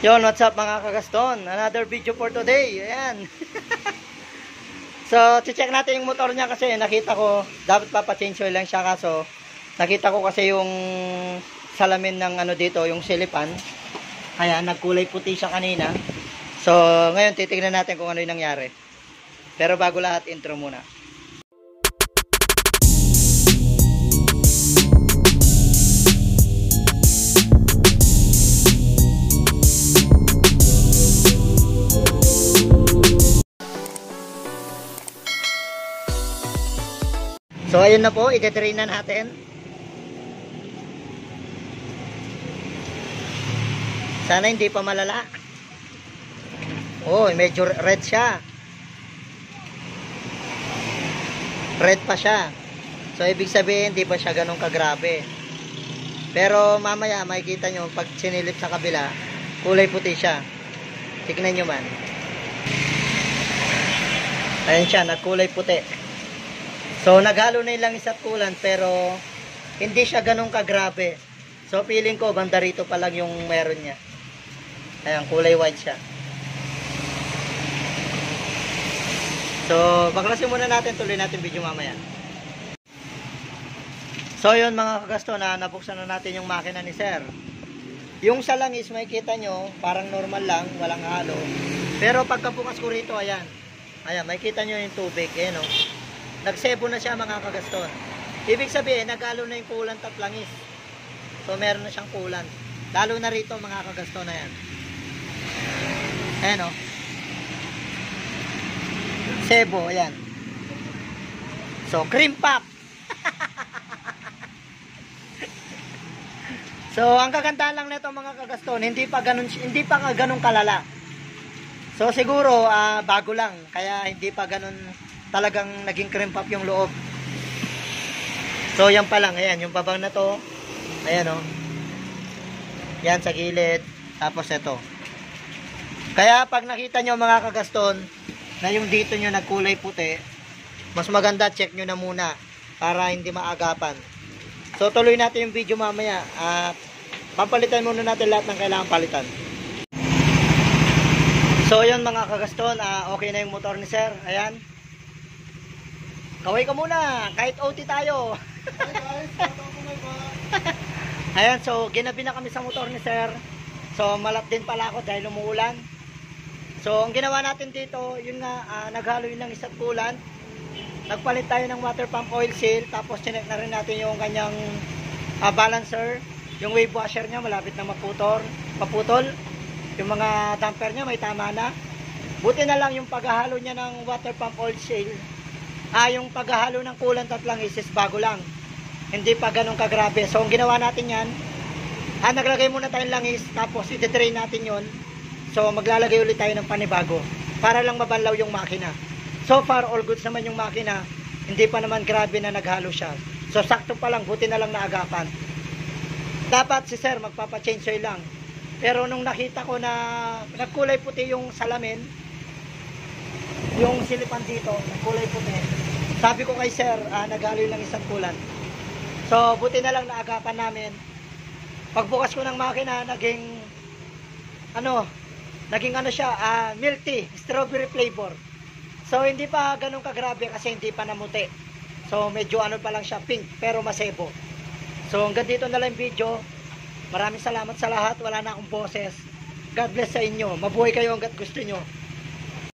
Yon, what's up mga kagaston? Another video for today. Ayan. So, check natin yung motor niya kasi nakita ko, dapat papa-change oil lang siya kaso nakita ko kasi yung salamin ng ano dito, yung silipan. Kaya nagkulay puti siya kanina. So, ngayon titignan natin kung ano yung nangyari. Pero bago lahat, intro muna. So ayun na po, ide-drain na natin. Sana hindi pa malala. Oh, medyo red siya. Red pa siya. So ibig sabihin hindi pa siya ganun kagrabe. Pero mamaya makikita nyo pag sinilip sa kabila, kulay puti siya. Tignan nyo man. Ayan siya, nagkulay puti. So, naghalo na yung langis at coolant pero hindi siya ganun kagrabe. So, feeling ko banda rito pa lang yung meron niya. Ayan, kulay white siya. So, baklasin muna natin, tuloy natin video mamaya. So, yun mga kagasto na nabuksan na natin yung makina ni Sir. Yung sa langis, makikita nyo, parang normal lang, walang halo. Pero pagkabukas ko rito, ayan. Ayan, makikita nyo yung tubig, ayan o. Nagsebo na siya mga kagaston. Ibig sabihin, naghalo na yung coolant at langis. So, meron na siyang coolant. Lalo na rito mga kagaston na yan. Ayan o. Sebo, ayan. So, cream pop. So, ang kagandahan lang nito mga kagaston, hindi pa ganun kalala. So, siguro, bago lang. Kaya hindi pa ganun talagang naging cream pop yung loob. So yan pa lang, ayan yung babang na to, ayan o, yan sa gilid, tapos ito. Kaya pag nakita nyo mga kagaston na yung dito nyo nagkulay puti, mas maganda check nyo na muna para hindi maagapan. So tuloy natin yung video mamaya. Papalitan muna natin lahat ng kailangan palitan. So yun mga kagaston, okay na yung motor ni Sir. Ayan, kaway ka muna, kahit OT tayo. Hi guys, ayan, so ginabi na kami sa motor ni Sir. So malat din pala ako dahil umuulan. So ang ginawa natin dito, yun nga, naghalo yun ng isang coolant. Nagpalit tayo ng water pump oil seal. Tapos chinek na rin natin yung kanyang balancer. Yung wave washer nya malapit na maputol. Yung mga damper nya may tama na. Buti na lang yung paghahalo nya ng water pump oil seal, yung paghahalo ng coolant at langis is bago lang. Hindi pa ganun kagrabe. So, ang ginawa natin yan, naglagay muna tayong langis, tapos i-drain natin yon. So, maglalagay ulit tayo ng panibago para lang mabanlaw yung makina. So far, all goods naman yung makina. Hindi pa naman grabe na naghalo siya. So, sakto pa lang, buti na lang naagapan. Dapat si Sir magpapa-change oil lang. Pero nung nakita ko na nagkulay puti yung salamin, yung silipan dito, kulay puti, sabi ko kay Sir, naghalo lang isang coolant. So, buti na lang naagapan namin. Pagbukas ko ng makina, naging siya, milk tea, strawberry flavor. So, hindi pa ganun kagrabe kasi hindi pa namuti. So, medyo pa lang siya, pink, pero masebo. So, hanggang dito na lang video. Maraming salamat sa lahat, wala na akong boses. God bless sa inyo, mabuhay kayo hanggat gusto nyo.